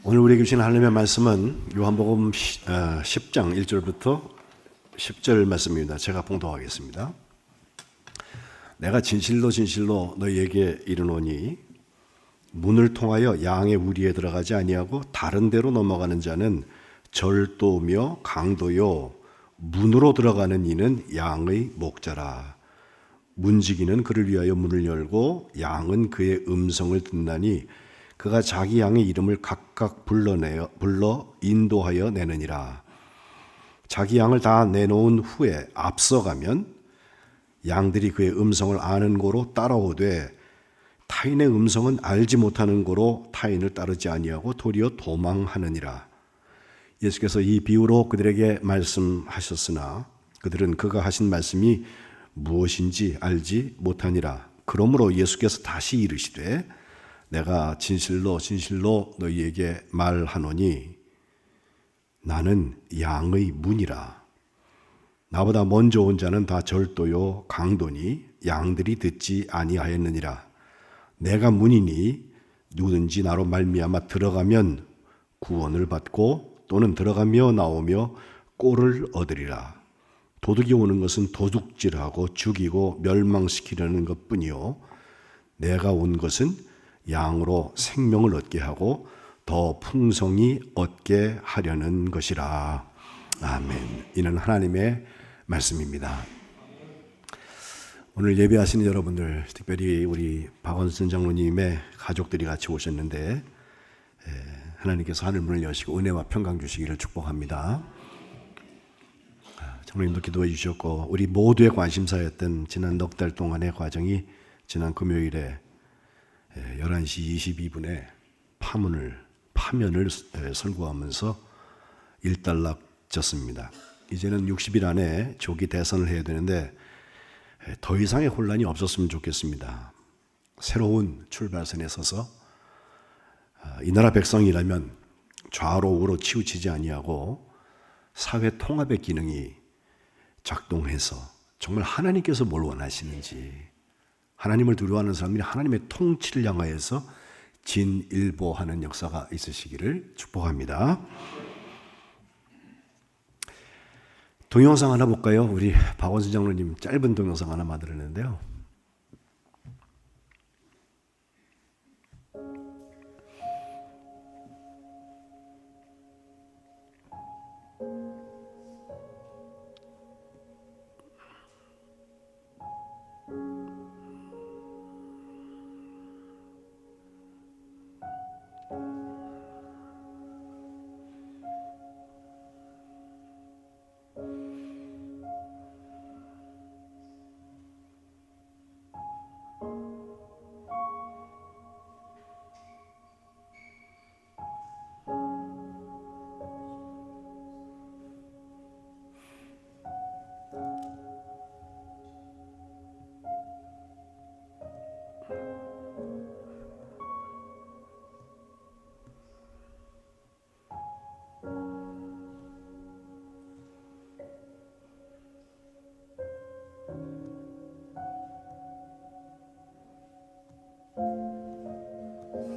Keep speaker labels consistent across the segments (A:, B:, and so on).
A: 오늘 우리에게 주신 하나님의 말씀은 요한복음 10장 1절부터 10절 말씀입니다. 제가 봉독하겠습니다. 내가 진실로 진실로 너희에게 이르노니 문을 통하여 양의 우리에 들어가지 아니하고 다른 데로 넘어가는 자는 절도며 강도요 문으로 들어가는 이는 양의 목자라. 문지기는 그를 위하여 문을 열고 양은 그의 음성을 듣나니 그가 자기 양의 이름을 각각 불러 인도하여 내느니라. 자기 양을 다 내놓은 후에 앞서가면 양들이 그의 음성을 아는 고로 따라오되 타인의 음성은 알지 못하는 고로 타인을 따르지 아니하고 도리어 도망하느니라. 예수께서 이 비유로 그들에게 말씀하셨으나 그들은 그가 하신 말씀이 무엇인지 알지 못하니라. 그러므로 예수께서 다시 이르시되 내가 진실로 진실로 너희에게 말하노니 나는 양의 문이라. 나보다 먼저 온 자는 다 절도요 강도니 양들이 듣지 아니하였느니라. 내가 문이니 누구든지 나로 말미암아 들어가면 구원을 받고 또는 들어가며 나오며 꼴을 얻으리라. 도둑이 오는 것은 도둑질하고 죽이고 멸망시키려는 것뿐이요 내가 온 것은 양으로 생명을 얻게 하고 더 풍성히 얻게 하려는 것이라. 아멘. 이는 하나님의 말씀입니다. 오늘 예배하시는 여러분들, 특별히 우리 박원순 장로님의 가족들이 같이 오셨는데 하나님께서 하늘문을 여시고 은혜와 평강 주시기를 축복합니다. 장로님도 기도해 주셨고 우리 모두의 관심사였던 지난 넉 달 동안의 과정이 지난 금요일에 11시 22분에 파면을 선고하면서 일단락졌습니다. 이제는 60일 안에 조기 대선을 해야 되는데 더 이상의 혼란이 없었으면 좋겠습니다. 새로운 출발선에 서서 이 나라 백성이라면 좌로 우로 치우치지 아니하고 사회 통합의 기능이 작동해서 정말 하나님께서 뭘 원하시는지, 하나님을 두려워하는 사람들이 하나님의 통치를 향하여서 진일보하는 역사가 있으시기를 축복합니다. 동영상 하나 볼까요? 우리 박원순 장로님 짧은 동영상 하나 만들었는데요.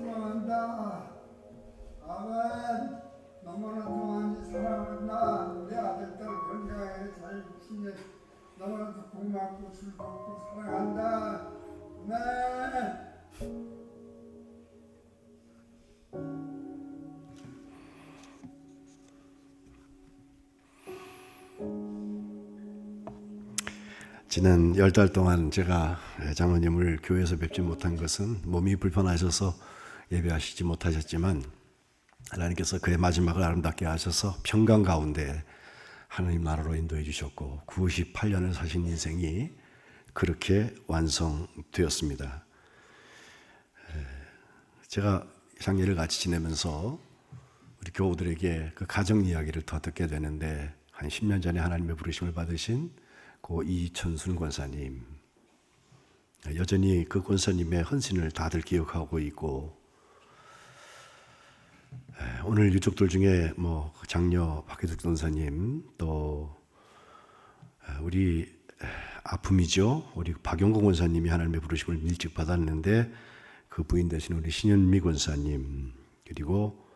B: 사랑한다. 아멘. 너무나 동안이 사랑한다. 우리 아들들 건강하게 잘 지내. 너무나도 고맙고 즐겁고 사랑한다. 네.
A: 지난 10달 동안 제가 장로님을 교회에서 뵙지 못한 것은 몸이 불편하셔서 예배하시지 못하셨지만 하나님께서 그의 마지막을 아름답게 하셔서 평강 가운데 하나님 나라로 인도해 주셨고 98년을 사신 인생이 그렇게 완성되었습니다. 제가 장례를 같이 지내면서 우리 교우들에게 그 가정 이야기를 더 듣게 되는데 한 10년 전에 하나님의 부르심을 받으신 고 이천순 권사님, 여전히 그 권사님의 헌신을 다들 기억하고 있고 오늘 유족들 중에 뭐 장녀 박혜숙 권사님, 또 우리 아픔이죠. 우리 박용건 권사님이 하나님의 부르심을 일찍 받았는데 그 부인 되신 우리 신현미 권사님, 그리고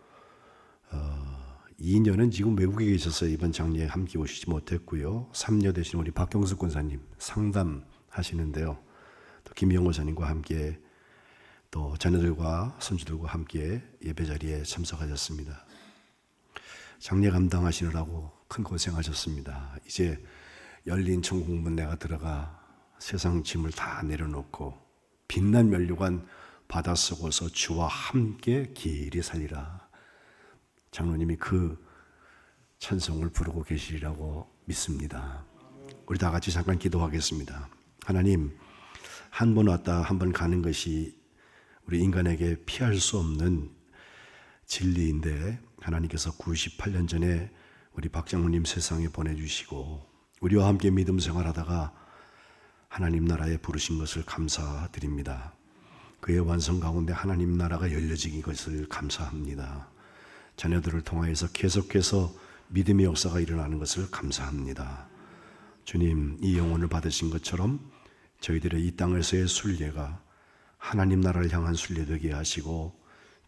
A: 2년은 지금 외국에 계셔서 이번 장례에 함께 오시지 못했고요. 3년 되신 우리 박경숙 권사님 상담하시는데요. 또 김영호 사님과 함께 또 자녀들과 손주들과 함께 예배 자리에 참석하셨습니다. 장례 감당하시느라고 큰 고생하셨습니다. 이제 열린 천국문 내가 들어가 세상 짐을 다 내려놓고 빛난 면류관 바다 속에서 주와 함께 길이 살리라. 장로님이 그 찬송을 부르고 계시리라고 믿습니다. 우리 다 같이 잠깐 기도하겠습니다. 하나님, 한 번 왔다 한 번 가는 것이 우리 인간에게 피할 수 없는 진리인데 하나님께서 98년 전에 우리 박 장로님 세상에 보내주시고 우리와 함께 믿음 생활하다가 하나님 나라에 부르신 것을 감사드립니다. 그의 완성 가운데 하나님 나라가 열려진 것을 감사합니다. 자녀들을 통하여서 계속해서 믿음의 역사가 일어나는 것을 감사합니다. 주님, 이 영혼을 받으신 것처럼 저희들의 이 땅에서의 순례가 하나님 나라를 향한 순례 되게 하시고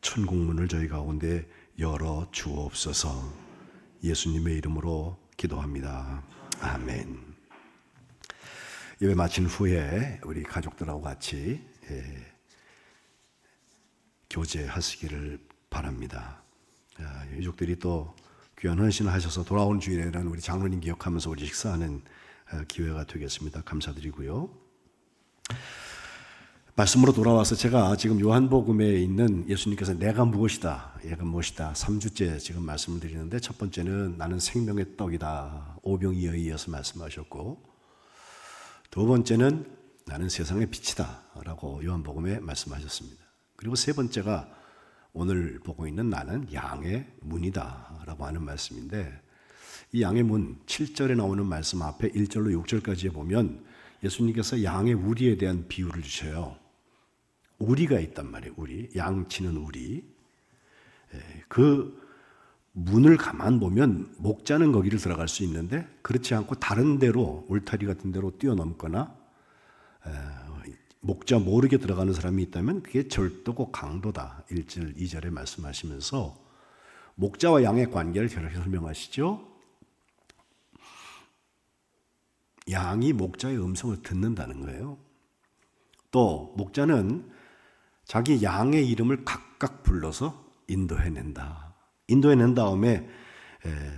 A: 천국문을 저희 가운데 열어 주옵소서. 예수님의 이름으로 기도합니다. 아멘. 예배 마친 후에 우리 가족들하고 같이 교제하시기를 바랍니다. 유족들이 또 귀한 헌신을 하셔서 돌아온 주일에는 우리 장로님 기억하면서 우리 식사하는 기회가 되겠습니다. 감사드리고요. 말씀으로 돌아와서 제가 지금 요한복음에 있는 예수님께서 내가 무엇이다, 얘가 무엇이다 3주째 지금 말씀을 드리는데 첫 번째는 나는 생명의 떡이다 오병이어에 이어서 말씀하셨고 두 번째는 나는 세상의 빛이다 라고 요한복음에 말씀하셨습니다. 그리고 세 번째가 오늘 보고 있는 나는 양의 문이다 라고 하는 말씀인데 이 양의 문 7절에 나오는 말씀 앞에 1절로 6절까지에 보면 예수님께서 양의 우리에 대한 비유를 주셔요. 우리가 있단 말이에요. 우리 양 치는 우리. 그 문을 가만 보면 목자는 거기를 들어갈 수 있는데 그렇지 않고 다른 데로 울타리 같은 데로 뛰어넘거나 목자 모르게 들어가는 사람이 있다면 그게 절도고 강도다. 1절 2절에 말씀하시면서 목자와 양의 관계를 이렇게 설명하시죠. 양이 목자의 음성을 듣는다는 거예요. 또 목자는 자기 양의 이름을 각각 불러서 인도해낸다. 인도해낸 다음에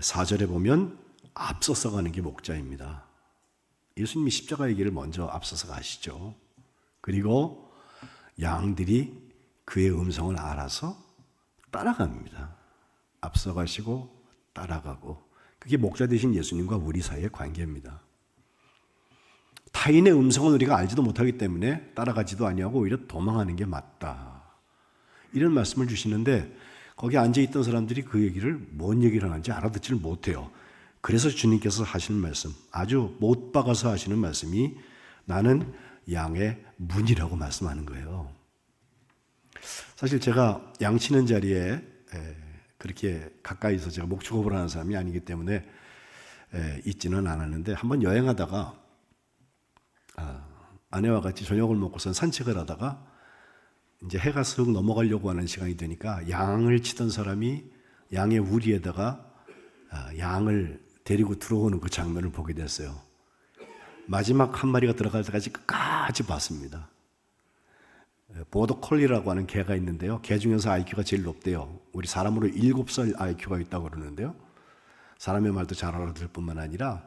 A: 4절에 보면 앞서서 가는 게 목자입니다. 예수님이 십자가의 길을 먼저 앞서서 가시죠. 그리고 양들이 그의 음성을 알아서 따라갑니다. 앞서가시고 따라가고 그게 목자 되신 예수님과 우리 사이의 관계입니다. 타인의 음성은 우리가 알지도 못하기 때문에 따라가지도 아니하고 오히려 도망하는 게 맞다. 이런 말씀을 주시는데 거기 앉아있던 사람들이 그 얘기를 뭔 얘기를 하는지 알아듣지를 못해요. 그래서 주님께서 하시는 말씀, 아주 못 박아서 하시는 말씀이 나는 양의 문이라고 말씀하는 거예요. 사실 제가 양 치는 자리에 그렇게 가까이서 제가 목축업을 하는 사람이 아니기 때문에 있지는 않았는데 한번 여행하다가 아내와 같이 저녁을 먹고선 산책을 하다가 이제 해가 슥 넘어가려고 하는 시간이 되니까 양을 치던 사람이 양의 우리에다가 양을 데리고 들어오는 그 장면을 보게 됐어요. 마지막 한 마리가 들어갈 때까지 끝까지 봤습니다. 보더콜리라고 하는 개가 있는데요. 개 중에서 IQ가 제일 높대요. 우리 사람으로 7살 IQ가 있다고 그러는데요. 사람의 말도 잘 알아들을 뿐만 아니라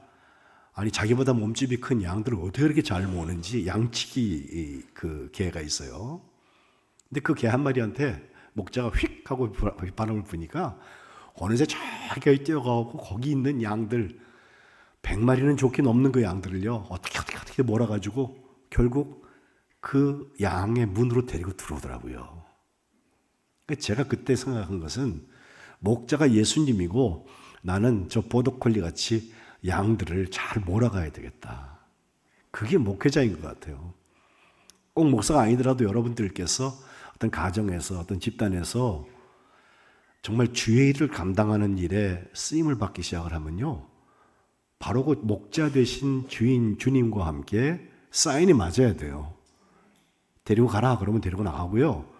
A: 아니 자기보다 몸집이 큰 양들을 어떻게 그렇게 잘 모는지 양치기 그 개가 있어요. 근데 그 개 한 마리한테 목자가 휙 하고 바람을 부니까 어느새 저기 뛰어가고 거기 있는 양들 100마리는 좋게 넘는 그 양들을요 어떻게 몰아가지고 결국 그 양의 문으로 데리고 들어오더라고요. 제가 그때 생각한 것은 목자가 예수님이고 나는 저 보더콜리 같이 양들을 잘 몰아가야 되겠다. 그게 목회자인 것 같아요. 꼭 목사가 아니더라도 여러분들께서 어떤 가정에서 어떤 집단에서 정말 주의 일을 감당하는 일에 쓰임을 받기 시작을 하면요 바로 그 목자 되신 주님과 함께 사인이 맞아야 돼요. 데리고 가라 그러면 데리고 나가고요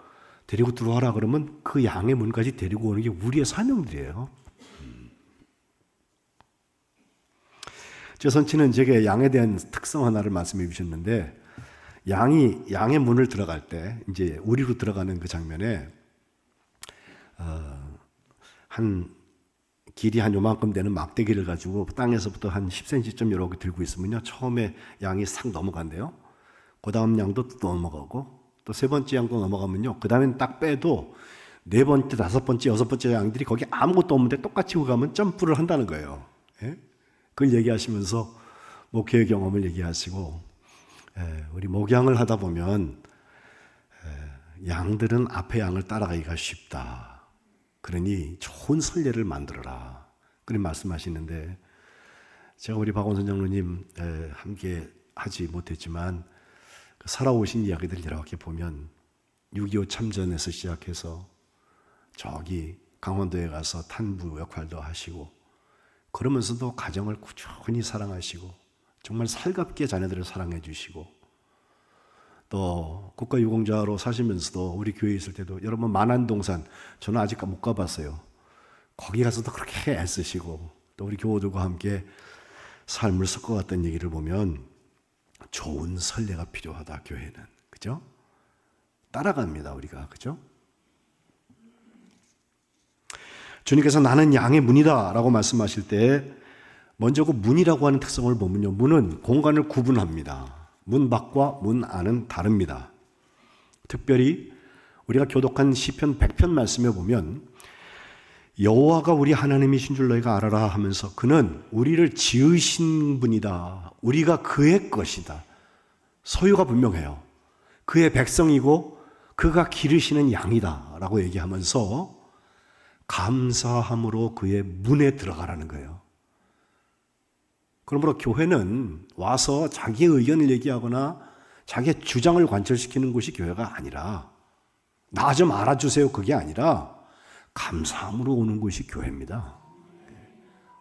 A: 데리고 들어와라 그러면 그 양의 문까지 데리고 오는 게 우리의 사명들이에요. 제 선친은 제게 양에 대한 특성 하나를 말씀해 주셨는데, 양의 문을 들어갈 때 이제 우리로 들어가는 그 장면에 길이 한 요만큼 되는 막대기를 가지고 땅에서부터 한 10cm쯤 이렇게 들고 있으면요, 처음에 양이 싹 넘어간대요. 그 다음 양도 또 넘어가고, 또 세 번째 양도 넘어가면요, 그 다음엔 딱 빼도 네 번째, 다섯 번째, 여섯 번째 양들이 거기 아무것도 없는데 똑같이 가면 점프를 한다는 거예요. 예? 그걸 얘기하시면서 목회의 경험을 얘기하시고, 우리 목양을 하다 보면 양들은 앞에 양을 따라가기가 쉽다. 그러니 좋은 선례를 만들어라. 그런 말씀하시는데, 제가 우리 박원선 장로님 함께 하지 못했지만 살아오신 이야기들 이렇게 보면 6.25 참전에서 시작해서 저기 강원도에 가서 탄부 역할도 하시고, 그러면서도 가정을 꾸준히 사랑하시고 정말 살갑게 자녀들을 사랑해 주시고, 또 국가유공자로 사시면서도 우리 교회에 있을 때도 여러분 만안동산, 저는 아직 못 가봤어요. 거기 가서도 그렇게 애쓰시고, 또 우리 교우들과 함께 삶을 섞어갔던 얘기를 보면 좋은 선례가 필요하다, 교회는. 그죠? 따라갑니다, 우리가. 그죠? 주님께서 나는 양의 문이다 라고 말씀하실 때 먼저 그 문이라고 하는 특성을 보면요, 문은 공간을 구분합니다. 문 밖과 문 안은 다릅니다. 특별히 우리가 교독한 시편 100편 말씀에 보면 여호와가 우리 하나님이신 줄 너희가 알아라 하면서 그는 우리를 지으신 분이다. 우리가 그의 것이다. 소유가 분명해요. 그의 백성이고 그가 기르시는 양이다 라고 얘기하면서 감사함으로 그의 문에 들어가라는 거예요. 그러므로 교회는 와서 자기의 의견을 얘기하거나 자기의 주장을 관철시키는 곳이 교회가 아니라, 나 좀 알아주세요, 그게 아니라 감사함으로 오는 곳이 교회입니다.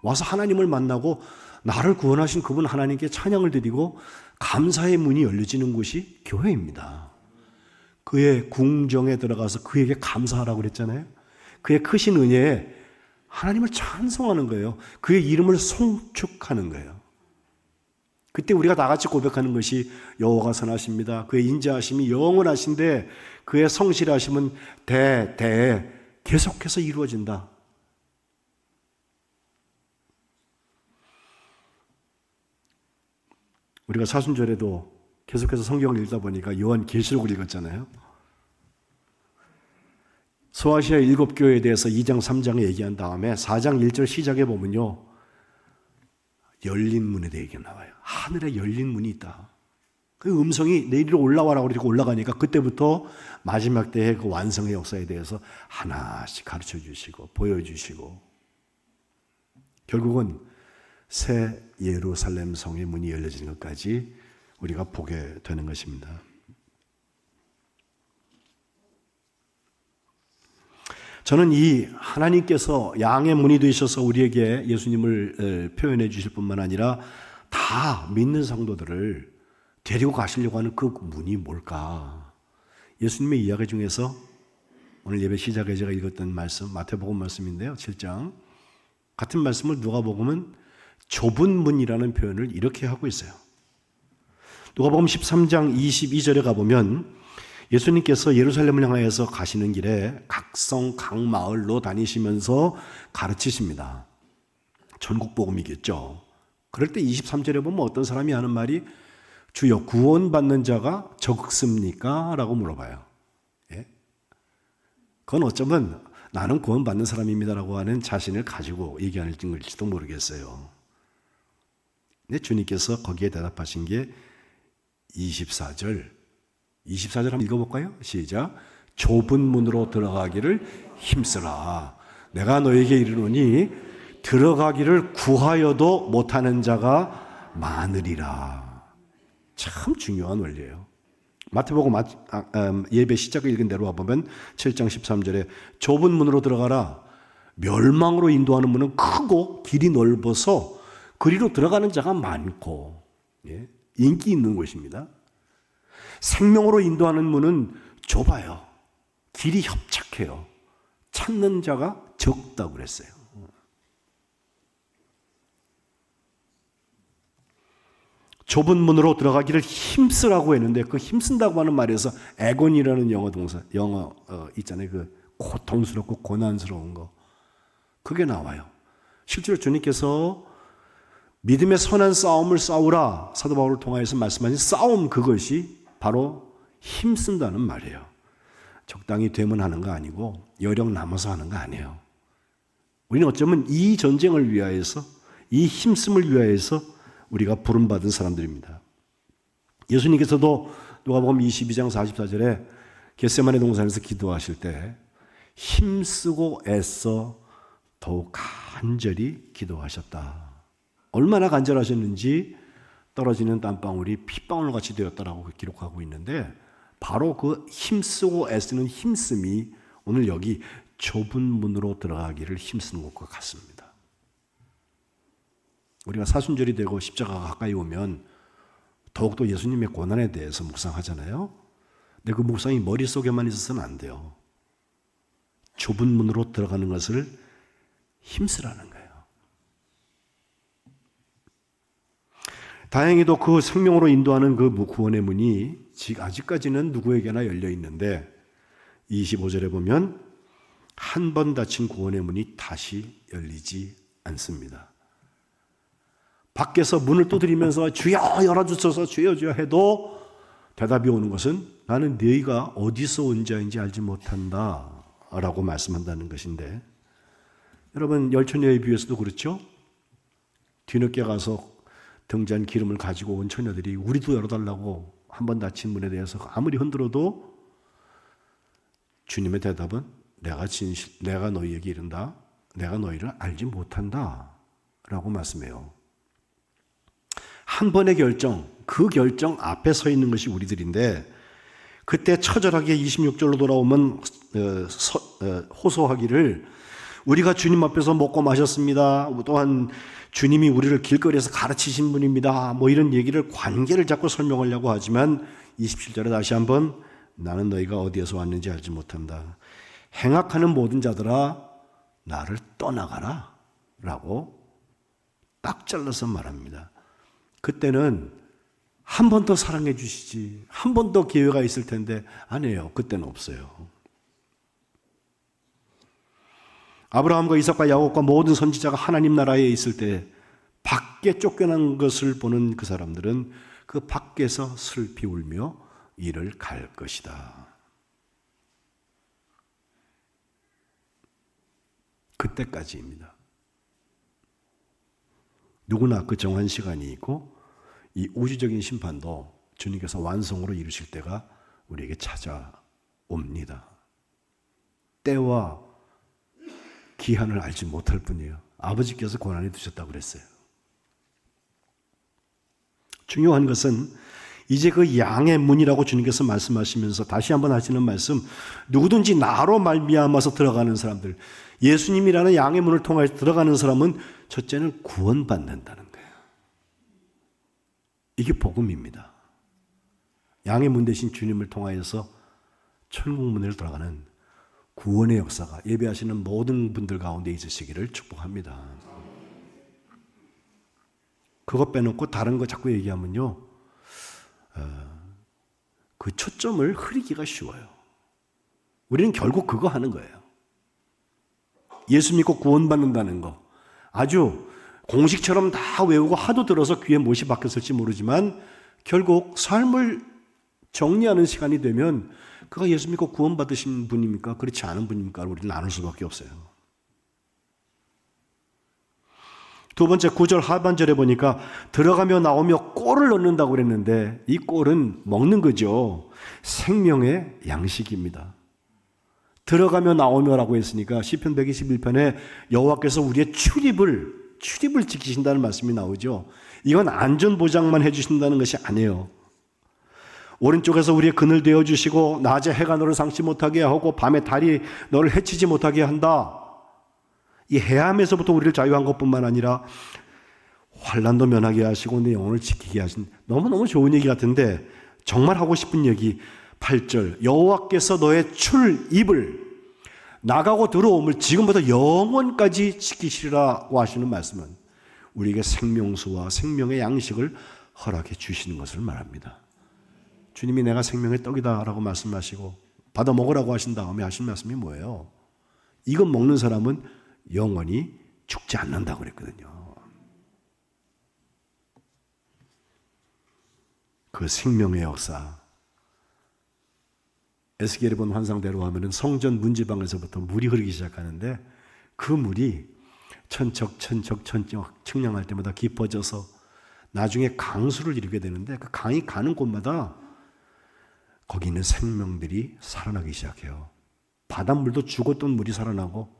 A: 와서 하나님을 만나고 나를 구원하신 그분 하나님께 찬양을 드리고 감사의 문이 열려지는 곳이 교회입니다. 그의 궁정에 들어가서 그에게 감사하라고 그랬잖아요. 그의 크신 은혜에 하나님을 찬송하는 거예요. 그의 이름을 송축하는 거예요. 그때 우리가 다 같이 고백하는 것이 여호와가 선하십니다. 그의 인자하심이 영원하신데 그의 성실하심은 대대에 계속해서 이루어진다. 우리가 사순절에도 계속해서 성경을 읽다 보니까 요한계시록을 읽었잖아요. 소아시아 7교회에 대해서 2장 3장에 얘기한 다음에 4장 1절 시작에 보면요, 열린 문에 대해 얘기가 나와요. 하늘에 열린 문이 있다. 그 음성이 내리로 올라와라고 그러고 올라가니까 그때부터 마지막 때의 그 완성의 역사에 대해서 하나씩 가르쳐 주시고 보여주시고, 결국은 새 예루살렘 성의 문이 열려지는 것까지 우리가 보게 되는 것입니다. 저는 이 하나님께서 양의 문이 되셔서 우리에게 예수님을 표현해 주실 뿐만 아니라 다 믿는 성도들을 데리고 가시려고 하는 그 문이 뭘까? 예수님의 이야기 중에서 오늘 예배 시작에 제가 읽었던 말씀, 마태복음 말씀인데요, 7장 같은 말씀을 누가복음은 좁은 문이라는 표현을 이렇게 하고 있어요. 누가복음 13장 22절에 가보면 예수님께서 예루살렘을 향하여서 가시는 길에 각 성, 각 마을로 다니시면서 가르치십니다. 전국 복음이겠죠. 그럴 때 23절에 보면 어떤 사람이 하는 말이 주여 구원받는 자가 적습니까? 라고 물어봐요. 예? 그건 어쩌면 나는 구원받는 사람입니다라고 하는 자신을 가지고 얘기하는 걸지도 모르겠어요. 근데 주님께서 거기에 대답하신 게 24절 한번 읽어볼까요? 시작. 좁은 문으로 들어가기를 힘쓰라. 내가 너에게 이르노니 들어가기를 구하여도 못하는 자가 많으리라. 참 중요한 원리예요. 마태복음 예배 시작을 읽은 대로 와보면 7장 13절에 좁은 문으로 들어가라. 멸망으로 인도하는 문은 크고 길이 넓어서 그리로 들어가는 자가 많고, 예? 인기 있는 곳입니다. 생명으로 인도하는 문은 좁아요. 길이 협착해요. 찾는 자가 적다고 그랬어요. 좁은 문으로 들어가기를 힘쓰라고 했는데 그 힘쓴다고 하는 말에서 애곤이라는 영어 동사, 있잖아요. 그 고통스럽고 고난스러운 거. 그게 나와요. 실제로 주님께서 믿음의 선한 싸움을 싸우라 사도 바울을 통하여서 말씀하신 싸움, 그것이 바로 힘쓴다는 말이에요. 적당히 되면 하는 거 아니고 여력 남아서 하는 거 아니에요. 우리는 어쩌면 이 전쟁을 위하여서, 이 힘씀을 위하여서 우리가 부름받은 사람들입니다. 예수님께서도 누가복음 22장 44절에 겟세마네 동산에서 기도하실 때 힘쓰고 애써 더욱 간절히 기도하셨다. 얼마나 간절하셨는지 떨어지는 땀방울이 핏방울같이 되었다라고 기록하고 있는데, 바로 그 힘쓰고 애쓰는 힘씀이 오늘 여기 좁은 문으로 들어가기를 힘쓰는 것과 같습니다. 우리가 사순절이 되고 십자가가 가까이 오면 더욱더 예수님의 고난에 대해서 묵상하잖아요. 근데 그 묵상이 머릿속에만 있어서는 안 돼요. 좁은 문으로 들어가는 것을 힘쓰라는 거예요. 다행히도 그 생명으로 인도하는 그 구원의 문이 아직까지는 누구에게나 열려 있는데 25절에 보면 한 번 닫힌 구원의 문이 다시 열리지 않습니다. 밖에서 문을 두드리면서 주여 열어주소서 주여 주여 해도 대답이 오는 것은 나는 너희가 어디서 온 자인지 알지 못한다 라고 말씀한다는 것인데, 여러분 열처녀의 비유에서도 그렇죠. 뒤늦게 가서 등잔 기름을 가지고 온 처녀들이 우리도 열어달라고 한 번 닫힌 문에 대해서 아무리 흔들어도 주님의 대답은 내가 너희에게 이른다. 내가 너희를 알지 못한다 라고 말씀해요. 한 번의 결정, 그 결정 앞에 서 있는 것이 우리들인데, 그때 처절하게 26절로 돌아오면 호소하기를 우리가 주님 앞에서 먹고 마셨습니다. 또한 주님이 우리를 길거리에서 가르치신 분입니다. 뭐 이런 얘기를, 관계를 자꾸 설명하려고 하지만 27절에 다시 한번 나는 너희가 어디에서 왔는지 알지 못한다. 행악하는 모든 자들아 나를 떠나가라 라고 딱 잘라서 말합니다. 그때는 한 번 더 사랑해 주시지, 한 번 더 기회가 있을 텐데 아니에요. 그때는 없어요. 아브라함과 이삭과 야곱과 모든 선지자가 하나님 나라에 있을 때 밖에 쫓겨난 것을 보는 그 사람들은 그 밖에서 슬피 울며 이를 갈 것이다. 그때까지입니다. 누구나 그 정한 시간이 있고 이 우주적인 심판도 주님께서 완성으로 이루실 때가 우리에게 찾아옵니다. 때와 기한을 알지 못할 뿐이에요. 아버지께서 고난에 두셨다고 그랬어요. 중요한 것은 이제 그 양의 문이라고 주님께서 말씀하시면서 다시 한번 하시는 말씀, 누구든지 나로 말미암아서 들어가는 사람들, 예수님이라는 양의 문을 통해서 들어가는 사람은 첫째는 구원받는다는 거예요. 이게 복음입니다. 양의 문 대신 주님을 통하여서 천국문으로 들어가는 구원의 역사가 예배하시는 모든 분들 가운데 있으시기를 축복합니다. 그것 빼놓고 다른 거 자꾸 얘기하면요, 그 초점을 흐리기가 쉬워요. 우리는 결국 그거 하는 거예요. 예수 믿고 구원받는다는 거 아주 공식처럼 다 외우고 하도 들어서 귀에 못이 박혔을지 모르지만 결국 삶을 정리하는 시간이 되면 그가 예수 믿고 구원받으신 분입니까? 그렇지 않은 분입니까? 우리는 나눌 수밖에 없어요. 두 번째 9절 하반절에 보니까 들어가며 나오며 꼴을 넣는다고 그랬는데 이 꼴은 먹는 거죠. 생명의 양식입니다. 들어가며 나오며라고 했으니까 시편 121편에 여호와께서 우리의 출입을 지키신다는 말씀이 나오죠. 이건 안전보장만 해주신다는 것이 아니에요. 오른쪽에서 우리의 그늘 되어주시고 낮에 해가 너를 상치 못하게 하고 밤에 달이 너를 해치지 못하게 한다. 이 해함에서부터 우리를 자유한 것뿐만 아니라 환난도 면하게 하시고 내 영혼을 지키게 하신, 너무너무 좋은 얘기 같은데 정말 하고 싶은 얘기, 8절 여호와께서 너의 출입을 나가고 들어옴을 지금부터 영원까지 지키시리라고 하시는 말씀은 우리에게 생명수와 생명의 양식을 허락해 주시는 것을 말합니다. 주님이 내가 생명의 떡이다 라고 말씀하시고 받아 먹으라고 하신 다음에 하신 말씀이 뭐예요? 이것 먹는 사람은 영원히 죽지 않는다고 그랬거든요. 그 생명의 역사, 에스겔이 본 환상대로 하면은 성전 문지방에서부터 물이 흐르기 시작하는데 그 물이 천척 측량할 때마다 깊어져서 나중에 강수를 이루게 되는데 그 강이 가는 곳마다 거기 있는 생명들이 살아나기 시작해요. 바닷물도 죽었던 물이 살아나고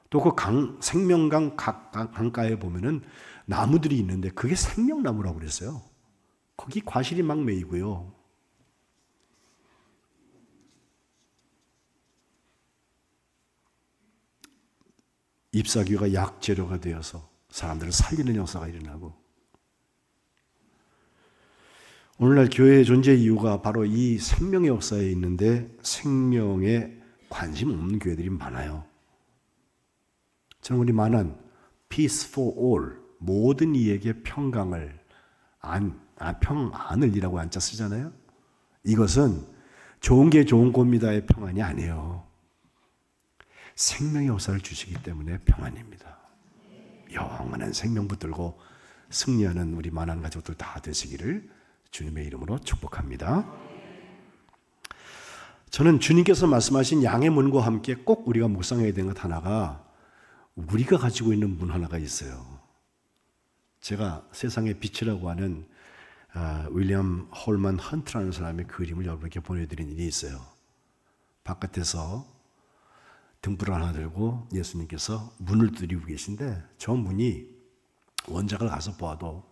A: 또 그 생명강 강가에 보면은 나무들이 있는데 그게 생명나무라고 그랬어요. 거기 과실이 막 메이고요. 잎사귀가 약재료가 되어서 사람들을 살리는 역사가 일어나고 오늘날 교회의 존재 이유가 바로 이 생명의 역사에 있는데 생명에 관심 없는 교회들이 많아요. 저는 우리 만한 Peace for all, 모든 이에게 평강을 평안을이라고 한자 쓰잖아요. 이것은 좋은 게 좋은 겁니다의 평안이 아니에요. 생명의 역사를 주시기 때문에 평안입니다. 영원한 생명 붙들고 승리하는 우리 만한 가족들 다 되시기를 주님의 이름으로 축복합니다. 저는 주님께서 말씀하신 양의 문과 함께 꼭 우리가 묵상해야 되는 것 하나가 우리가 가지고 있는 문 하나가 있어요. 제가 세상의 빛이라고 하는 윌리엄 홀만 헌트라는 사람의 그림을 여러분께 보내드린 일이 있어요. 바깥에서 등불을 하나 들고 예수님께서 문을 두드리고 계신데 저 문이 원작을 가서 보아도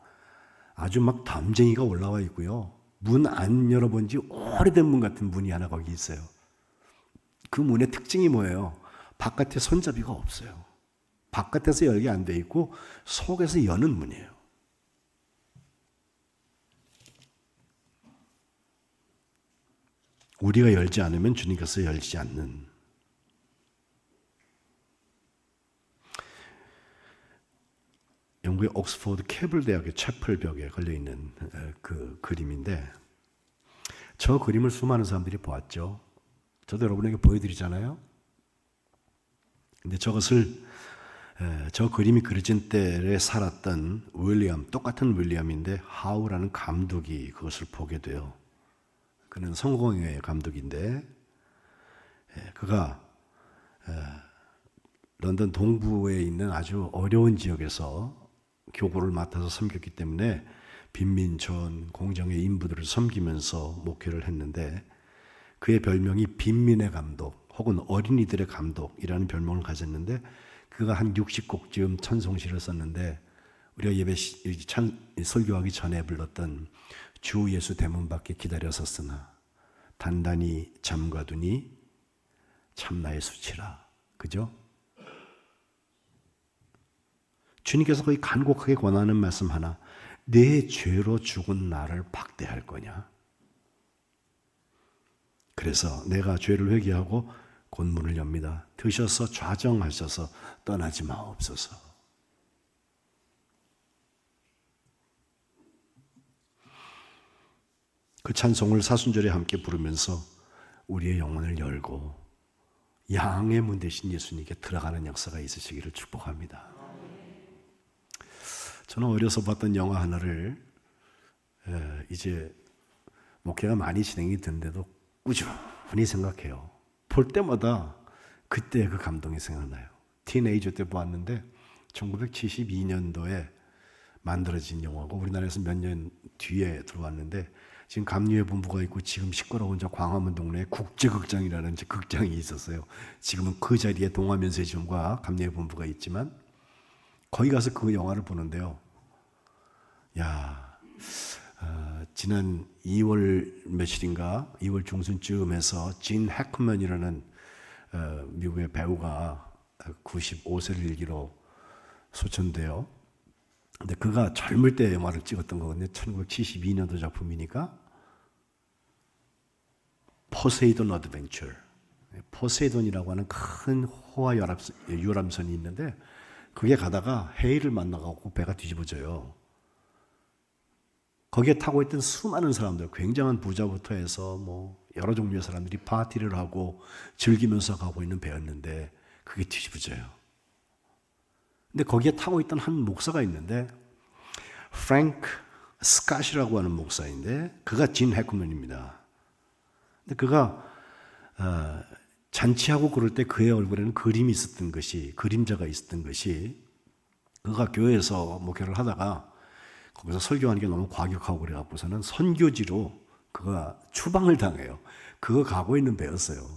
A: 아주 막 담쟁이가 올라와 있고요. 문 안 열어본 지 오래된 문 같은 문이 하나 거기 있어요. 그 문의 특징이 뭐예요? 바깥에 손잡이가 없어요. 바깥에서 열게 안 돼 있고 속에서 여는 문이에요. 우리가 열지 않으면 주님께서 열지 않는 영국의 옥스포드 케블 대학의 채플 벽에 걸려있는 그 그림인데 저 그림을 수많은 사람들이 보았죠. 저도 여러분에게 보여드리잖아요. 근데 저것을 저 그림이 그려진 때에 살았던 윌리엄, 똑같은 윌리엄인데 하우라는 감독이 그것을 보게 돼요. 그는 성공회의 감독인데 그가 런던 동부에 있는 아주 어려운 지역에서 교구를 맡아서 섬겼기 때문에 빈민촌 공정의 인부들을 섬기면서 목회를 했는데 그의 별명이 빈민의 감독 혹은 어린이들의 감독이라는 별명을 가졌는데 그가 한 60곡쯤 찬송시를 썼는데 우리가 예배 설교하기 전에 불렀던 주 예수 대문 밖에 기다려 섰으나 단단히 잠가두니 참나의 수치라. 그죠? 주님께서 거의 간곡하게 권하는 말씀 하나, 내 죄로 죽은 나를 박대할 거냐? 그래서 내가 죄를 회개하고 곧 문을 엽니다. 드셔서 좌정하셔서 떠나지 마옵소서. 그 찬송을 사순절에 함께 부르면서 우리의 영혼을 열고 양의 문 대신 예수님께 들어가는 역사가 있으시기를 축복합니다. 저는 어려서 봤던 영화 하나를 이제 목회가 많이 진행이 된데도 꾸준히 생각해요. 볼 때마다 그때 그 감동이 생각나요. 티네이저 때 보았는데 1972년도에 만들어진 영화고 우리나라에서 몇 년 뒤에 들어왔는데 지금 감리회 본부가 있고 지금 시끄러운 저 광화문 동네에 국제극장이라는 극장이 있었어요. 지금은 그 자리에 동화면세점과 감리회 본부가 있지만 거기 가서 그 영화를 보는데요. 지난 2월 며칠인가 2월 중순쯤에서 진 해크먼이라는 미국의 배우가 95세를 일기로 소천돼요. 근데 그가 젊을 때 영화를 찍었던 거거든요. 1972년도 작품이니까. 포세이돈 어드벤처. 포세이돈이라고 하는 큰 호화 유람선이 있는데 그게 가다가 해일을 만나고 배가 뒤집어져요. 거기에 타고 있던 수많은 사람들, 굉장한 부자부터 해서 뭐 여러 종류의 사람들이 파티를 하고 즐기면서 가고 있는 배였는데 그게 뒤집어져요. 근데 거기에 타고 있던 한 목사가 있는데 프랭크 스캇이라고 하는 목사인데 그가 진 해크맨입니다. 근데 그가 잔치하고 그럴 때 그의 얼굴에는 그림이 있었던 것이, 그림자가 있었던 것이, 그가 교회에서 목회를 하다가 거기서 설교하는 게 너무 과격하고 그래갖고서는 선교지로 그가 추방을 당해요. 그거 가고 있는 배였어요.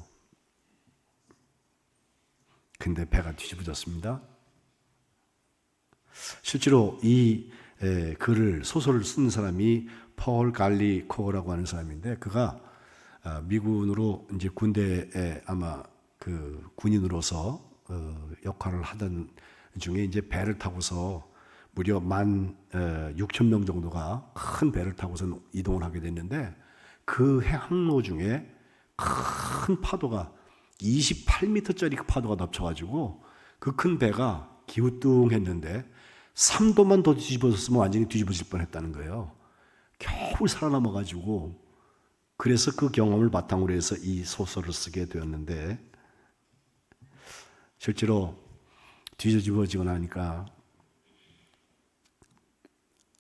A: 근데 배가 뒤집어졌습니다. 실제로 이 글을, 소설을 쓴 사람이 폴 갈리 코어라고 하는 사람인데 그가 미군으로 이제 군대에 아마 그 군인으로서 역할을 하던 중에 이제 배를 타고서 무려 16,000명 정도가 큰 배를 타고서 이동을 하게 됐는데 그 항로 중에 큰 파도가 28m짜리 그 파도가 덮쳐가지고 그 큰 배가 기우뚱했는데 3도만 더 뒤집어졌으면 완전히 뒤집어질 뻔했다는 거예요. 겨우 살아남아가지고 그래서 그 경험을 바탕으로 해서 이 소설을 쓰게 되었는데 실제로 뒤집어지고 나니까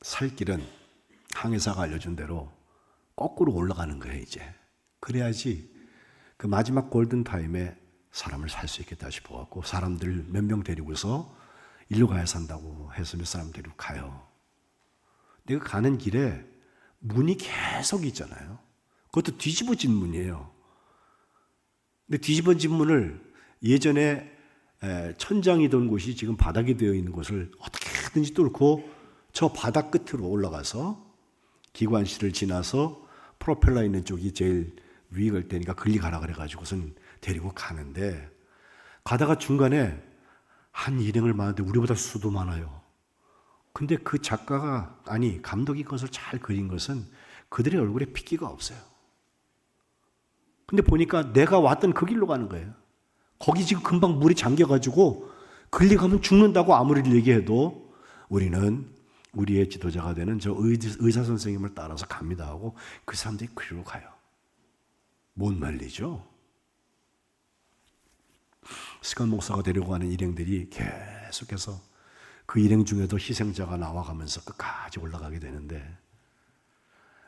A: 살 길은 항해사가 알려준 대로 거꾸로 올라가는 거예요, 이제. 그래야지 그 마지막 골든타임에 사람을 살 수 있겠다 싶어갖고 사람들 몇 명 데리고서 일로 가야 산다고 해서 몇 사람 데리고 가요. 근데 그 가는 길에 문이 계속 있잖아요. 그것도 뒤집어진 문이에요. 근데 뒤집어진 문을 예전에 천장이던 곳이 지금 바닥이 되어 있는 곳을 어떻게든지 뚫고 저 바닥 끝으로 올라가서 기관실을 지나서 프로펠러 있는 쪽이 제일 위에 갈 때니까 글리 가라 그래가지고선 데리고 가는데 가다가 중간에 한 일행을 만났는데 우리보다 수도 많아요. 근데 그 작가가 아니 감독이 그것을 잘 그린 것은 그들의 얼굴에 핏기가 없어요. 근데 보니까 내가 왔던 그 길로 가는 거예요. 거기 지금 금방 물이 잠겨가지고 글리 가면 죽는다고 아무리 얘기해도 우리는 우리의 지도자가 되는 저 의사 선생님을 따라서 갑니다 하고 그 사람들이 그리로 가요. 못 말리죠. 스캇 목사가 데리고 가는 일행들이 계속해서 그 일행 중에도 희생자가 나와가면서 끝까지 올라가게 되는데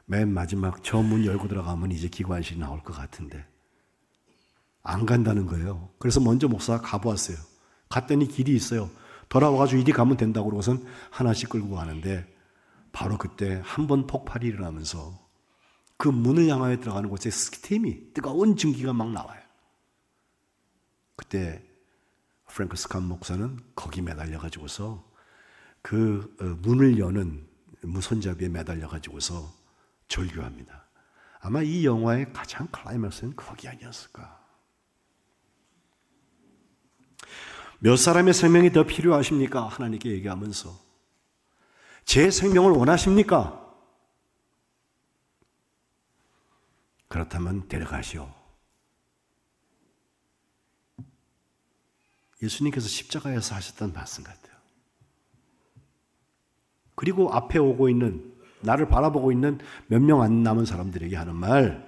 A: 맨 마지막 저 문 열고 들어가면 이제 기관실이 나올 것 같은데 안 간다는 거예요. 그래서 먼저 목사가 가보았어요. 갔더니 길이 있어요. 돌아와가지고 이리 가면 된다고 그러고선 하나씩 끌고 가는데 바로 그때 한 번 폭발이 일어나면서 그 문을 향하여 들어가는 곳에 스팀이 뜨거운 증기가 막 나와요. 그때 프랭크 스캇 목사는 거기 매달려가지고서 그 문을 여는 무손잡이에 매달려가지고서 절규합니다. 아마 이 영화의 가장 클라이맥스는 거기 아니었을까. 몇 사람의 생명이 더 필요하십니까? 하나님께 얘기하면서 제 생명을 원하십니까? 그렇다면 데려가시오. 예수님께서 십자가에서 하셨던 말씀 같아요. 그리고 앞에 오고 있는 나를 바라보고 있는 몇 명 안 남은 사람들에게 하는 말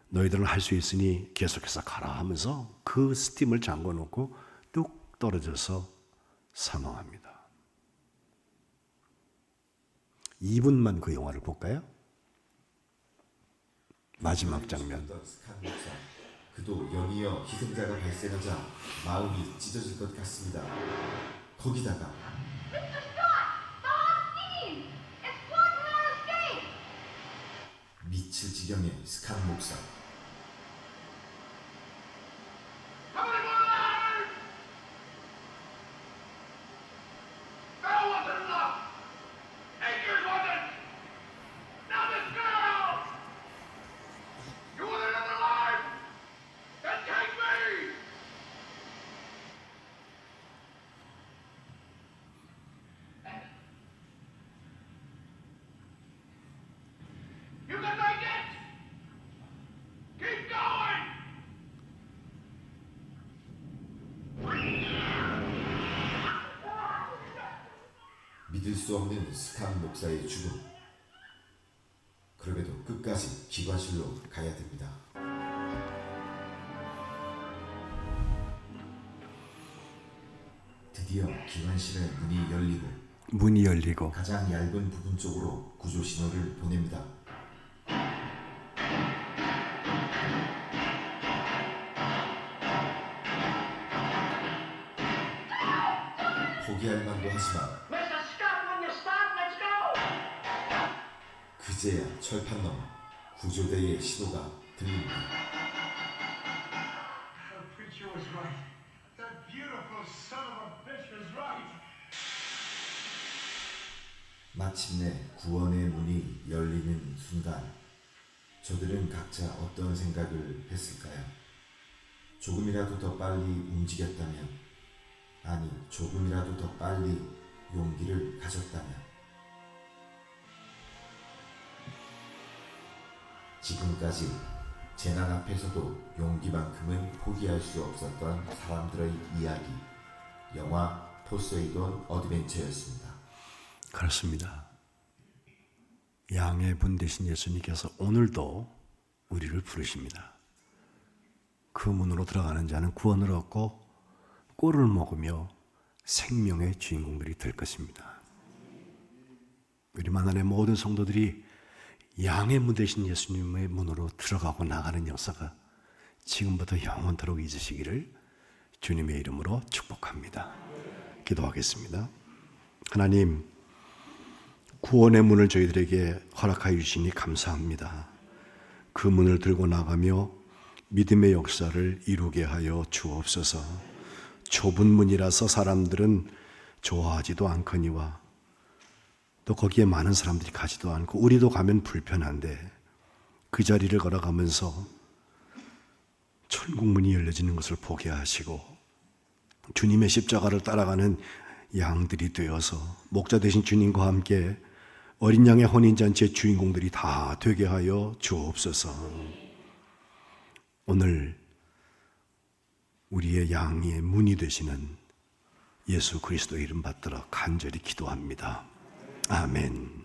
A: 너희들은 할 수 있으니 계속해서 가라 하면서 그 스팀을 잠궈놓고 뚝 떨어져서 사망합니다. 2분만 그 영화를 볼까요? 마지막 장면.
C: 그도 연이어 희생자가 발생하자 마음이 찢어질 것 같습니다. 거기다가 미칠 지경의 스캇 목사. 믿을 수 없는 스탄 목사의 죽음. 그럼에도 끝까지 기관실로 가야 됩니다. 드디어 기관실의 문이 열리고 가장 얇은 부분 쪽으로 구조 신호를 보냅니다. 포기할 만도 하지만
D: Mr. Scott, when you stop, let's go!
C: 그제야 철판 너머 구조대의 신호가 들립니다.
E: The preacher was right. That beautiful son of a bitch was right.
C: 마침내 구원의 문이 열리는 순간 저들은 각자 어떤 생각을 했을까요? 조금이라도 더 빨리 움직였다면, 아니 조금이라도 더 빨리 용기를 가졌다면, 지금까지 재난 앞에서도 용기만큼은 포기할 수 없었던 사람들의 이야기, 영화 포세이돈 어드벤처였습니다.
A: 그렇습니다. 양의 문 대신 예수님께서 오늘도 우리를 부르십니다. 그 문으로 들어가는 자는 구원을 얻고 꼴을 먹으며 생명의 주인공들이 될 것입니다. 우리 만안의 모든 성도들이 양의 문 대신 예수님의 문으로 들어가고 나가는 역사가 지금부터 영원토록 있으시기를 주님의 이름으로 축복합니다. 기도하겠습니다. 하나님, 구원의 문을 저희들에게 허락하여 주시니 감사합니다. 그 문을 들고 나가며 믿음의 역사를 이루게 하여 주옵소서. 좁은 문이라서 사람들은 좋아하지도 않거니와 또 거기에 많은 사람들이 가지도 않고 우리도 가면 불편한데 그 자리를 걸어가면서 천국문이 열려지는 것을 보게 하시고 주님의 십자가를 따라가는 양들이 되어서 목자 되신 주님과 함께 어린 양의 혼인잔치의 주인공들이 다 되게 하여 주옵소서. 오늘 우리의 양의 문이 되시는 예수 그리스도의 이름 받들어 간절히 기도합니다. 아멘.